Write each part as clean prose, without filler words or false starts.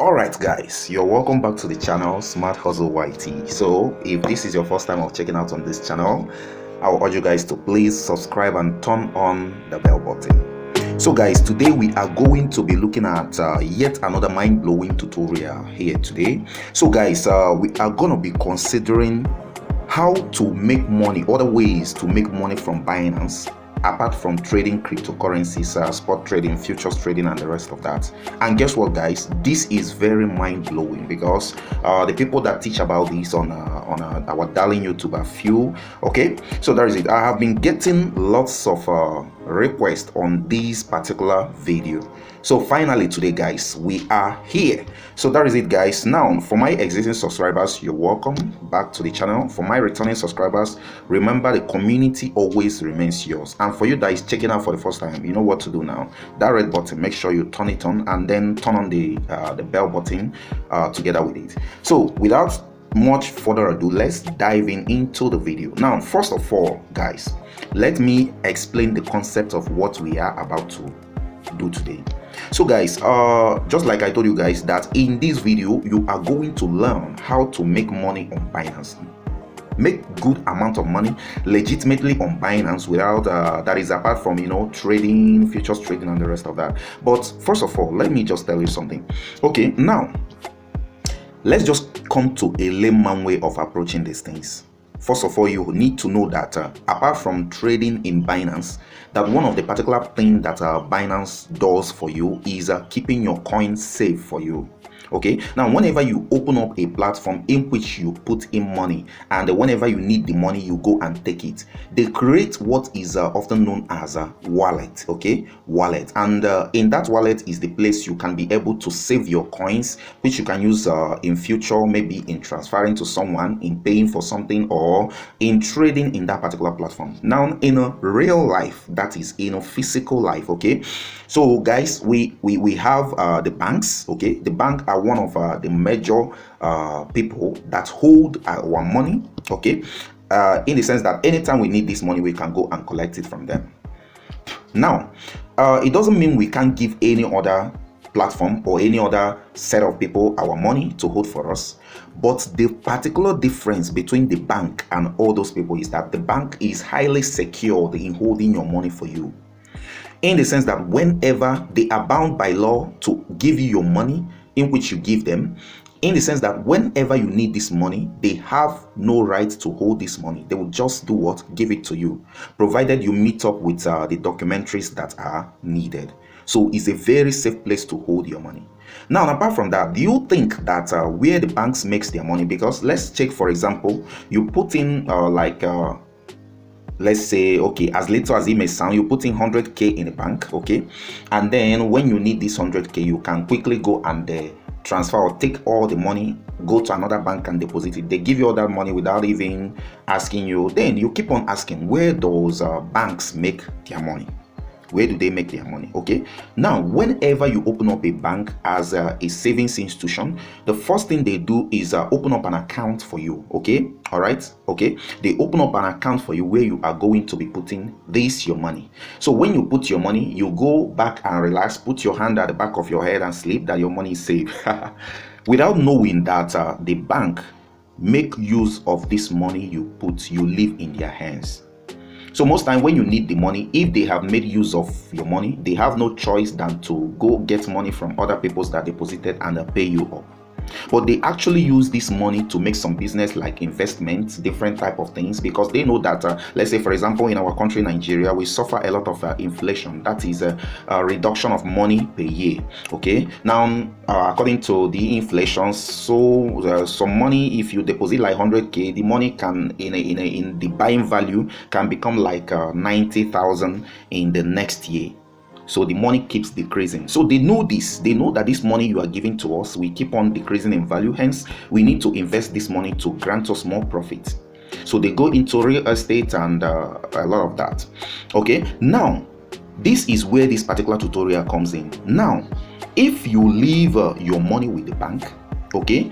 Alright guys, you're welcome back to the channel Smart Hustle YT. So if this is your first time of checking out on this channel, I will urge you guys to please subscribe and turn on the bell button. So guys, today we are going to be looking at yet another mind-blowing tutorial here today. So guys, we are going to be considering how to make money, other ways to make money from Binance apart from trading cryptocurrencies, spot trading, futures trading, and the rest of that. And guess what guys, this is very mind-blowing because the people that teach about this on our darling YouTube are few. Okay, so that is it. I have been getting lots of requests on this particular video, so finally today guys we are here. So that is it guys. Now for my existing subscribers, you're welcome back to the channel. For my returning subscribers, remember the community always remains yours. And for you that is checking out for the first time, you know what to do now. That red button, make sure you turn it on and then turn on the bell button together with it. So without much further ado, let's dive into the video. Now first of all guys, let me explain the concept of what we are about to do today. So guys, just like I told you guys that in this video you are going to learn how to make money on Binance, make good amount of money legitimately on Binance without that is apart from, you know, trading, futures trading, and the rest of that. But first of all, let me just tell you something. Okay, now let's just come to a layman way of approaching these things. First of all, you need to know that apart from trading in Binance, that one of the particular things that Binance does for you is keeping your coins safe for you. Okay, now whenever you open up a platform in which you put in money, and whenever you need the money you go and take it, they create what is often known as a wallet. Okay, wallet. And in that wallet is the place you can be able to save your coins, which you can use in future, maybe in transferring to someone, in paying for something, or in trading in that particular platform. Now in a real life, that is in a physical life. Okay, so guys, we have the banks. Okay, the bank are one of the major people that hold our money. Okay, in the sense that anytime we need this money, we can go and collect it from them. Now it doesn't mean we can't give any other platform or any other set of people our money to hold for us, but the particular difference between the bank and all those people is that the bank is highly secured in holding your money for you, in the sense that whenever they are bound by law to give you your money, in which you give them, in the sense that whenever you need this money, they have no right to hold this money. They will just do what? Give it to you, provided you meet up with the documentaries that are needed. So it's a very safe place to hold your money. Now apart from that, do you think that where the banks makes their money? Because let's check, for example, you put in let's say, okay, as little as it may sound, you put in 100k in the bank. Okay, and then when you need this 100k, you can quickly go and transfer or take all the money, go to another bank and deposit it. They give you all that money without even asking you. Then you keep on asking, where those banks make their money? Where do they make their money? Okay, now whenever you open up a bank as a savings institution, the first thing they do is open up an account for you. Okay, all right, okay, they open up an account for you where you are going to be putting your money. So when you put your money, you go back and relax, put your hand at the back of your head and sleep, that your money is safe without knowing that the bank make use of this money you leave in their hands. So most time when you need the money, if they have made use of your money, they have no choice than to go get money from other people that deposited and pay you up. But they actually use this money to make some business like investments, different type of things, because they know that let's say, for example, in our country Nigeria, we suffer a lot of inflation. That is a reduction of money per year. Okay, now according to the inflation, so some money, if you deposit like 100k, the money can in the buying value can become like 90,000 in the next year. So the money keeps decreasing. So they know this. They know that this money you are giving to us, we keep on decreasing in value. Hence, we need to invest this money to grant us more profit. So they go into real estate and a lot of that. Okay, now this is where this particular tutorial comes in. Now, if you leave your money with the bank, okay,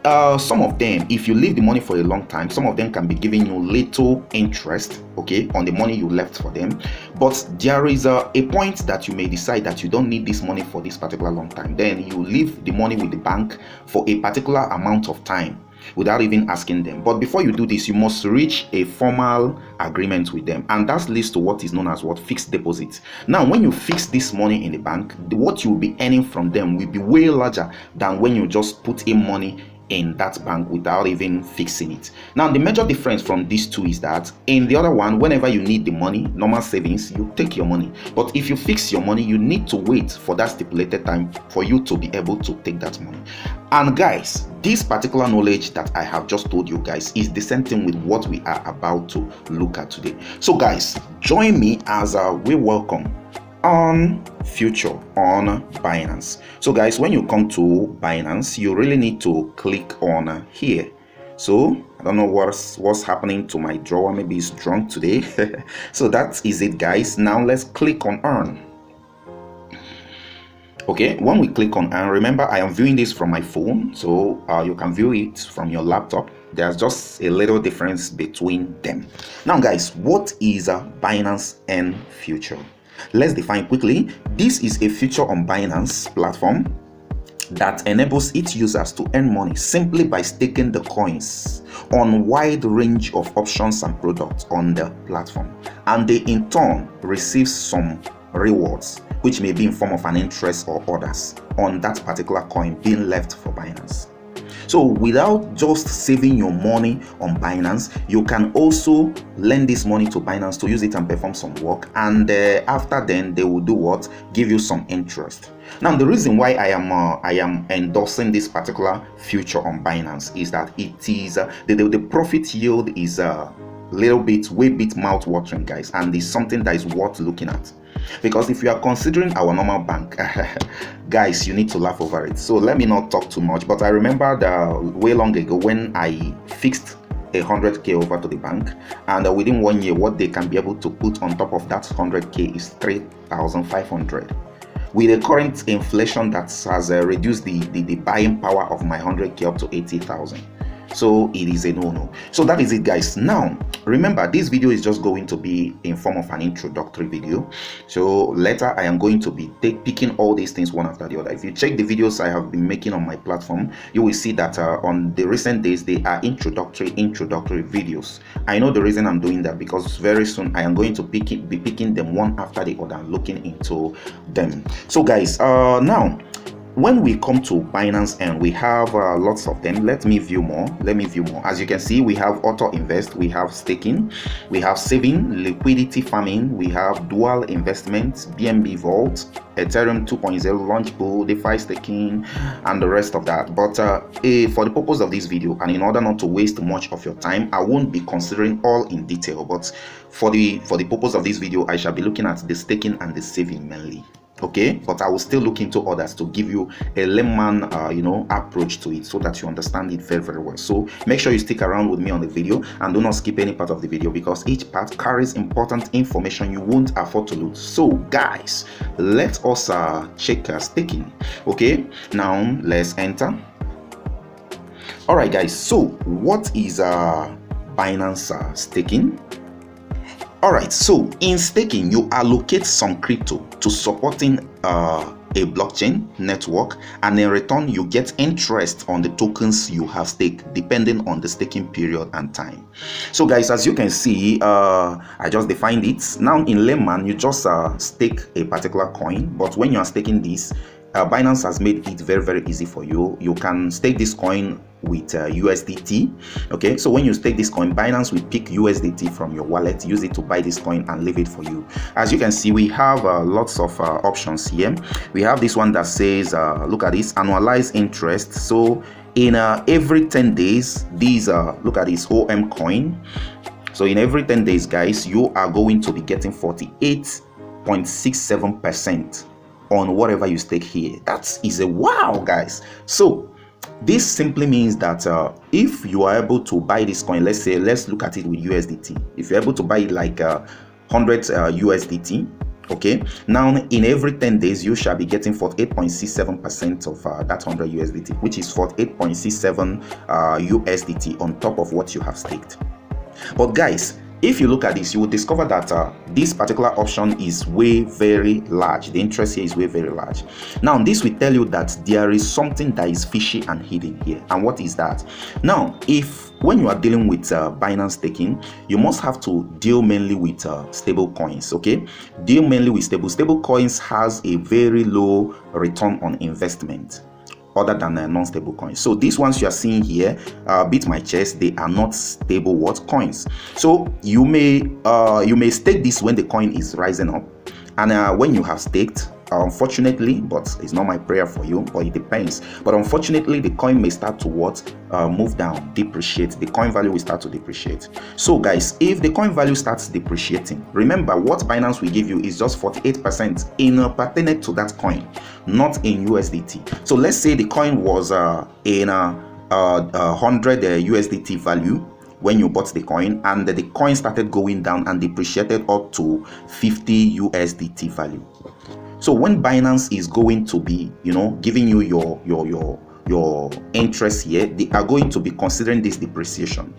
some of them, if you leave the money for a long time, some of them can be giving you little interest, okay, on the money you left for them. But there is a point that you may decide that you don't need this money for this particular long time. Then you leave the money with the bank for a particular amount of time without even asking them. But before you do this, you must reach a formal agreement with them, and that leads to what is known as what fixed deposit. Now, when you fix this money in the bank, what you will be earning from them will be way larger than when you just put in money in that bank without even fixing it. Now, the major difference from these two is that in the other one, whenever you need the money, normal savings, you take your money. But if you fix your money, you need to wait for that stipulated time for you to be able to take that money. And guys, this particular knowledge that I have just told you guys is the same thing with what we are about to look at today. So guys, join me as we welcome on future on Binance. So guys, when you come to Binance, you really need to click on here. So I don't know what's happening to my drawer, maybe it's drunk today. So that is it guys. Now let's click on earn. Okay, when we click on earn, remember I am viewing this from my phone, so you can view it from your laptop. There's just a little difference between them. Now guys, what is a Binance Earn future? Let's define quickly. This is a feature on Binance platform that enables its users to earn money simply by staking the coins on wide range of options and products on the platform, and they in turn receive some rewards, which may be in form of an interest or others on that particular coin being left for Binance. So without just saving your money on Binance, you can also lend this money to Binance to use it and perform some work, and after then they will do what? Give you some interest. Now the reason why I am endorsing this particular feature on Binance is that it is the profit yield is way bit mouth watering guys, and it's something that is worth looking at. Because if you are considering our normal bank, guys, you need to laugh over it. So let me not talk too much, but I remember way long ago when I fixed 100k over to the bank, and within 1 year what they can be able to put on top of that 100k is 3,500. With the current inflation that has reduced the buying power of my 100k up to 80,000. So it is a no-no. So that is it guys. Now remember, this video is just going to be in form of an introductory video. So later I am going to be picking all these things one after the other. If you check the videos I have been making on my platform, you will see that on the recent days they are introductory videos. I know the reason I'm doing that, because very soon I am going to be picking them one after the other and looking into them. So guys, now when we come to Binance and we have lots of them, let me view more. As you can see, we have auto invest, we have staking, we have saving, liquidity farming, we have dual investments, BNB vault, Ethereum 2.0 launch pool, DeFi staking, and the rest of that. But for the purpose of this video, and in order not to waste much of your time, I won't be considering all in detail, but for the purpose of this video, I shall be looking at the staking and the saving mainly. Okay, but I will still look into others to give you a layman approach to it, so that you understand it very well. So make sure you stick around with me on the video and do not skip any part of the video, because each part carries important information you won't afford to lose. So guys, let us check staking. Okay, now let's enter. All right guys, so what is Binance staking? Alright, so in staking, you allocate some crypto to supporting a blockchain network, and in return you get interest on the tokens you have staked, depending on the staking period and time. So guys, as you can see, I just defined it. Now in layman, you just stake a particular coin, but when you are staking this, Binance has made it very easy for you. You can stake this coin with USDT. Okay, so when you stake this coin, Binance will pick USDT from your wallet, use it to buy this coin and leave it for you. As you can see, we have lots of options here. We have this one that says look at this, annualized interest. So in every 10 days, these look at this OM coin. So in every 10 days guys, you are going to be getting 48.67% on whatever you stake here. That is a wow guys. So this simply means that if you are able to buy this coin, let's look at it with USDT. If you're able to buy it like 100 USDT Okay, now in every 10 days you shall be getting 48.67% of that 100 USDT, which is 48.67 USDT on top of what you have staked. But guys, if you look at this, you will discover that this particular option is way very large. The interest here is way very large. Now this will tell you that there is something that is fishy and hidden here. And what is that? Now, when you are dealing with Binance Staking, you must have to deal mainly with stable coins. Okay, deal mainly with stable coins has a very low return on investment other than non-stable coins. So these ones you are seeing here, beat my chest, they are not stable coins. So you may stake this when the coin is rising up, and when you have staked, unfortunately, but it's not my prayer for you, but it depends. But unfortunately, the coin may start to move down, depreciate. The coin value will start to depreciate. So guys, if the coin value starts depreciating, remember what Binance will give you is just 48% in pertinent to that coin, not in USDT. So let's say the coin was in 100 USDT value when you bought the coin, and the coin started going down and depreciated up to 50 USDT value. So when Binance is going to be, giving you your interest here, they are going to be considering this depreciation,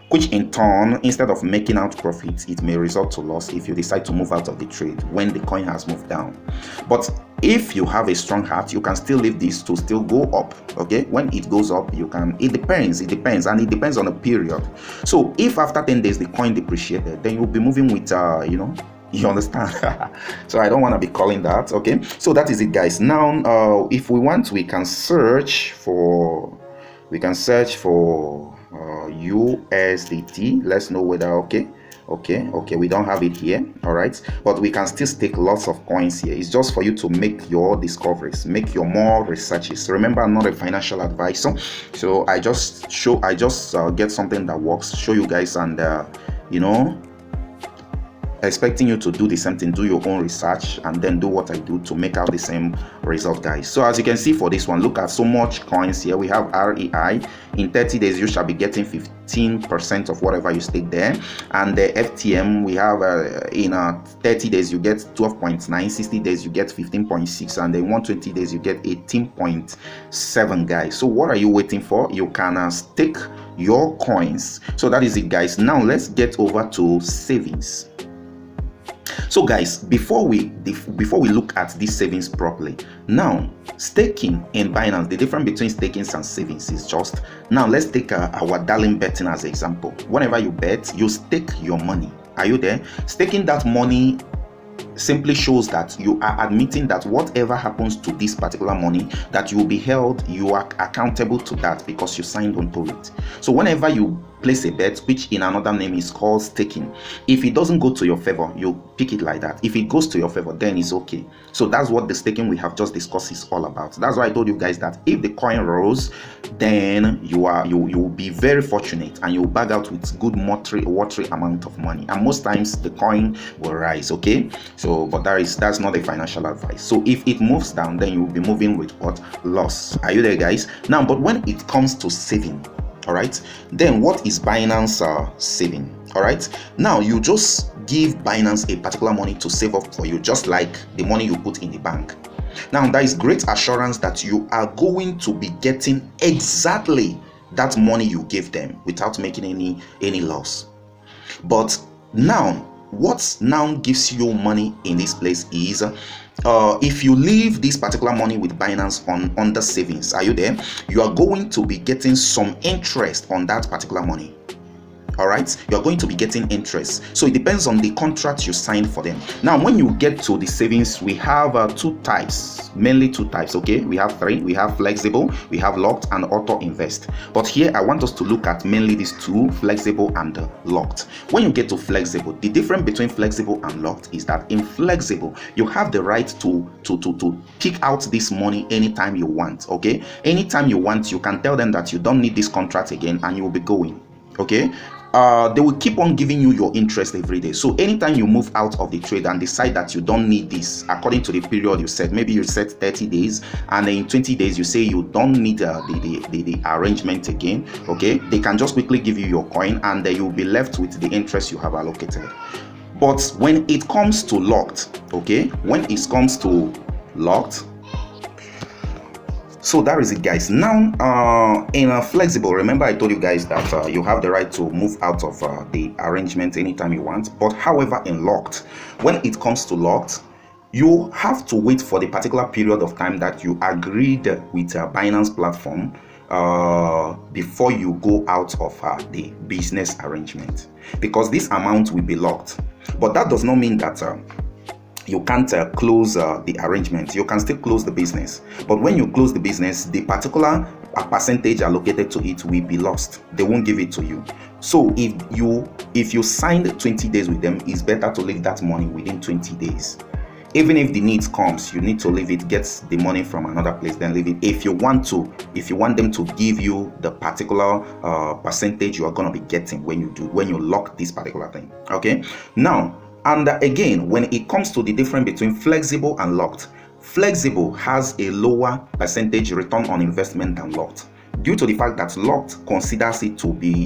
which in turn, instead of making out profits, it may result to loss if you decide to move out of the trade when the coin has moved down. But if you have a strong heart, you can still leave this to still go up. Okay, when it goes up, you can. It depends, and it depends on a period. So if after 10 days the coin depreciated, then you'll be moving with you understand. So I don't want to be calling that. Okay, so that is it, guys. Now if we want, we can search for USDT. Let's know whether okay, we don't have it here. All right, but we can still stake lots of coins here. It's just for you to make your discoveries, make your more researches. Remember, I'm not a financial advisor, so I just get something that works, show you guys, and expecting you to do the same thing, do your own research, and then do what I do to make out the same result, guys. So as you can see for this one, look at so much coins here. We have REI. In 30 days you shall be getting 15% of whatever you stake there, and the FTM we have in 30 days you get 12.9, 60 days you get 15.6, and then 120 days you get 18.7, guys. So what are you waiting for? You can stake your coins. So that is it, guys. Now let's get over to savings. So guys, before we look at these savings properly, now staking in Binance, the difference between staking and savings is just, now let's take our darling betting as an example. Whenever you bet, you stake your money. Are you there? Staking that money simply shows that you are admitting that whatever happens to this particular money, that you will be held, you are accountable to that because you signed onto it. So whenever you place a bet, which in another name is called staking, if it doesn't go to your favor, you pick it like that. If it goes to your favor, then it's okay. So that's what the staking we have just discussed is all about. That's why I told you guys that if the coin rose, then you will be very fortunate and you'll bag out with good watery amount of money, and most times the coin will rise. Okay, so but that's not a financial advice. So if it moves down, then you'll be moving with what? Loss. Are you there, guys? Now, but when it comes to saving, all right, then what is Binance saving? All right, now you just give Binance a particular money to save up for you, just like the money you put in the bank. Now there is great assurance that you are going to be getting exactly that money you gave them without making any loss. But now what now gives you money in this place is if you leave this particular money with Binance on the savings, are you there? You are going to be getting some interest on that particular money. All right, you're going to be getting interest. So it depends on the contract you signed for them. Now when you get to the savings, we have two types, mainly two types. Okay, we have three. We have flexible, we have locked, and auto invest. But here I want us to look at mainly these two, flexible and locked. When you get to flexible, the difference between flexible and locked is that in flexible you have the right to pick out this money anytime you want. Okay, anytime you want, you can tell them that you don't need this contract again and you will be going. Okay, they will keep on giving you your interest every day. So anytime you move out of the trade and decide that you don't need this according to the period you set, maybe you set 30 days and in 20 days you say you don't need the arrangement again, okay, they can just quickly give you your coin and you'll be left with the interest you have allocated. But when it comes to locked, okay, when it comes to locked, so that is it, guys. Now in a flexible, remember I told you guys that you have the right to move out of the arrangement anytime you want. But however, in locked, when it comes to locked, you have to wait for the particular period of time that you agreed with Binance platform before you go out of the business arrangement, because this amount will be locked. But that does not mean that you can't close the arrangement. You can still close the business, but when you close the business, the particular percentage allocated to it will be lost. They won't give it to you. So if you signed 20 days with them, it's better to leave that money within 20 days. Even if the need comes, you need to leave it, get the money from another place, then leave it. If you want them to give you the particular percentage you are going to be getting when you lock this particular thing. Okay, now, and again, when it comes to the difference between flexible and locked, flexible has a lower percentage return on investment than locked, due to the fact that locked considers it to be,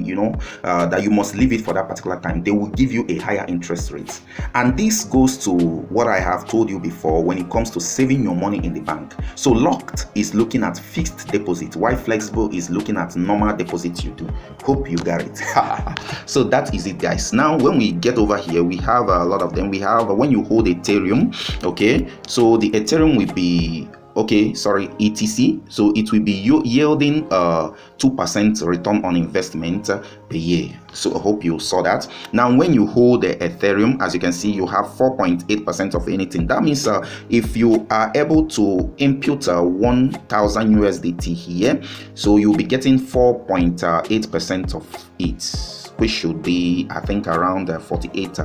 that you must leave it for that particular time. They will give you a higher interest rate. And this goes to what I have told you before when it comes to saving your money in the bank. So locked is looking at fixed deposit, while flexible is looking at normal deposit you do. Hope you got it. So that is it, guys. Now, when we get over here, we have a lot of them. We have when you hold Ethereum, okay, so the Ethereum will be ETC, so it will be yielding 2% return on investment per year. So I hope you saw that. Now, when you hold the Ethereum, as you can see, you have 4.8% of anything. That means if you are able to impute 1,000 USDT here, so you'll be getting 4.8% of it, which should be, I think, around 48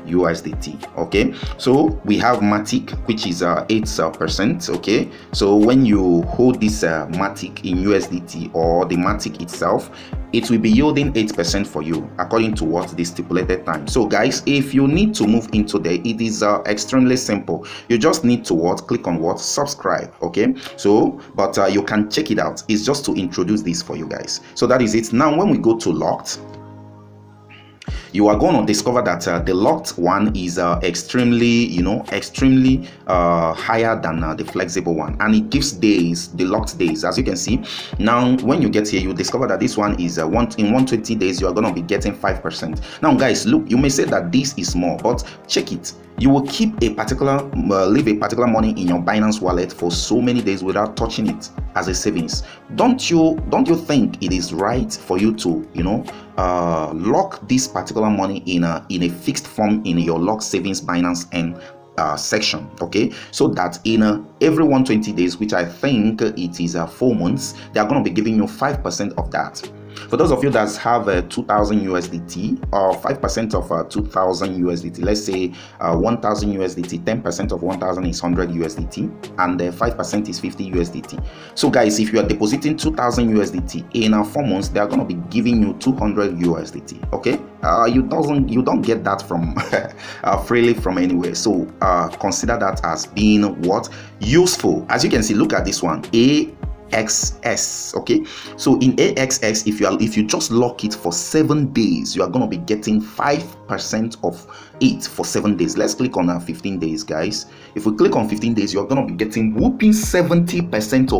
USDT. Okay, so we have Matic, which is 8%. Okay, so when you hold this Matic in USDT or the Matic itself, it will be yielding 8% for you according to what the stipulated time. So guys, if you need to move into there, it is extremely simple. You just need to click on subscribe. Okay, so but you can check it out. It's just to introduce this for you guys. So that is it. Now, when we go to locked, you are going to discover that the locked one is extremely higher than the flexible one, and it gives days, the locked days. As you can see, now when you get here, you discover that this one is in 120 days you are going to be getting 5%. Now guys, look, you may say that this is more, but check it. You will keep leave a particular money in your Binance wallet for so many days without touching it as a savings. Don't you think it is right for you to lock this particular money in a fixed form in your lock savings Binance and section, okay, so that in every 120 days, which I think it is 4 months, they are going to be giving you 5% of that. For those of you that have 2,000 USDT or 5% of 2,000 USDT, let's say 1,000 USDT, 10% of 1,000 is 100 USDT, and 5% is 50 USDT. So guys, if you are depositing 2,000 USDT in 4 months, they are going to be giving you 200 USDT. Okay, you don't get that from freely from anywhere. So consider that as being what useful. As you can see, look at this one, AXS. Okay, so in AXS, if you just lock it for 7 days, you are going to be getting 5% of it for 7 days. Let's click on 15 days, guys. If we click on 15 days, you're going to be getting whooping 70%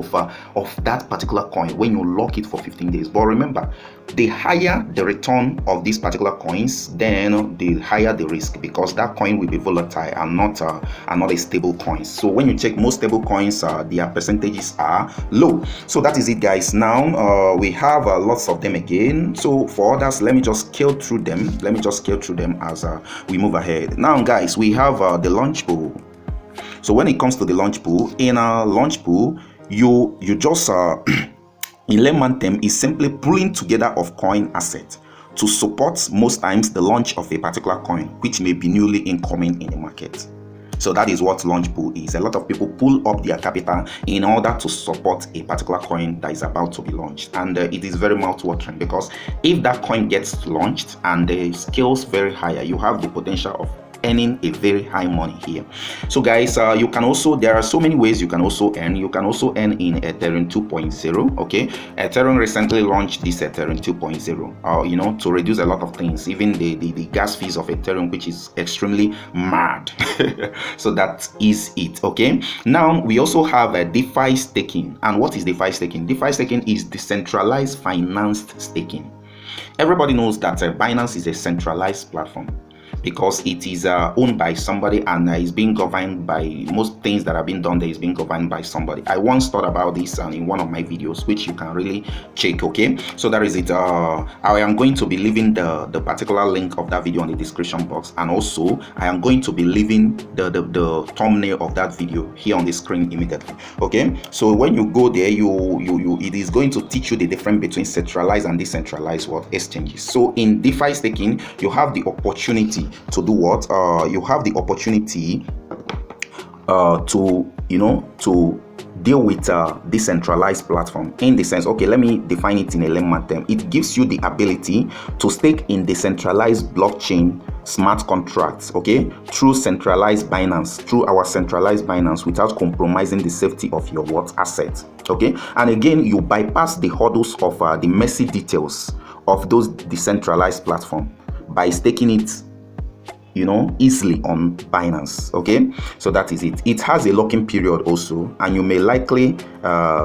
of that particular coin when you lock it for 15 days. But remember, the higher the return of these particular coins, then the higher the risk, because that coin will be volatile and not a stable coin. So when you check most stable coins, their percentages are low. So that is it, guys. Now we have lots of them again. So for others, let me just scale through them. As we move ahead. Now guys, we have the launch pool. So when it comes to the launch pool, in a launch pool, you just in layman term is simply pulling together of coin asset to support most times the launch of a particular coin, which may be newly incoming in the market. So that is what launch pool is. A lot of people pull up their capital in order to support a particular coin that is about to be launched, and it is very mouth-watering, because if that coin gets launched and the scales very higher, you have the potential of earning a very high money here. So guys, you can also, there are so many ways you can also earn. You can also earn in Ethereum 2.0. okay, Ethereum recently launched this Ethereum 2.0 you know, to reduce a lot of things, even the gas fees of Ethereum, which is extremely mad. So that is it. Okay, now we also have a DeFi staking. And what is DeFi staking? DeFi staking is decentralized financed staking. Everybody knows that Binance is a centralized platform, because it is owned by somebody, and is being governed by, most things that are being done there is being governed by somebody. I once thought about this in one of my videos, which you can really check. Okay, so that is it. I am going to be leaving the particular link of that video on the description box, and also I am going to be leaving the thumbnail of that video here on the screen immediately. Okay, so when you go there, it is going to teach you the difference between centralized and decentralized exchanges. So in DeFi staking, you have the opportunity to do what? You have the opportunity to, you know, to deal with decentralized platform, in the sense, okay, let me define it in a layman term. It gives you the ability to stake in decentralized blockchain smart contracts, okay, through centralized Binance, through our centralized Binance, without compromising the safety of your assets. Okay, and again, you bypass the hurdles of the messy details of those decentralized platform by staking it, you know, easily on Binance. Okay, so that is it. It has a locking period also, and you may likely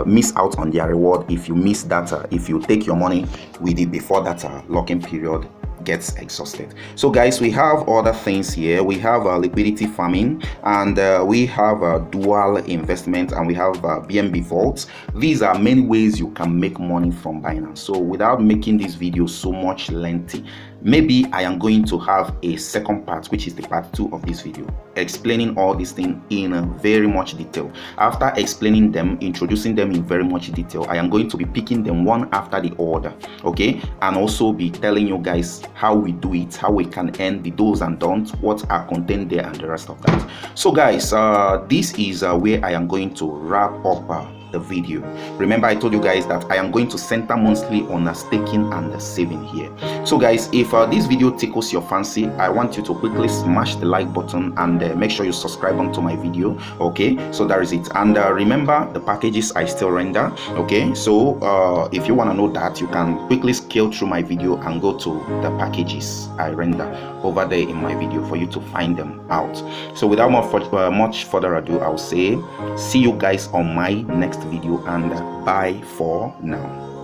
miss out on their reward if you miss that, if you take your money with it before that locking period gets exhausted. So guys, we have other things here. We have liquidity farming, and we have dual investment, and we have BNB vaults. These are many ways you can make money from Binance. So without making this video so much lengthy, maybe I am going to have a second part, which is the part 2 of this video, explaining all these things in very much detail. After explaining them, introducing them in very much detail, I am going to be picking them one after the other, okay, and also be telling you guys how we do it, how we can earn the do's and don'ts, what are contained there, and the rest of that. So guys, this is where I am going to wrap up the video. Remember, I told you guys that I am going to center mostly on staking and saving here. So guys, if this video tickles your fancy, I want you to quickly smash the like button, and make sure you subscribe onto my video. Okay, so that is it. And remember, the packages I still render. Okay, so if you want to know that, you can quickly scale through my video and go to the packages I render over there in my video for you to find them out. So without much further ado, I'll say see you guys on my next video, and bye for now.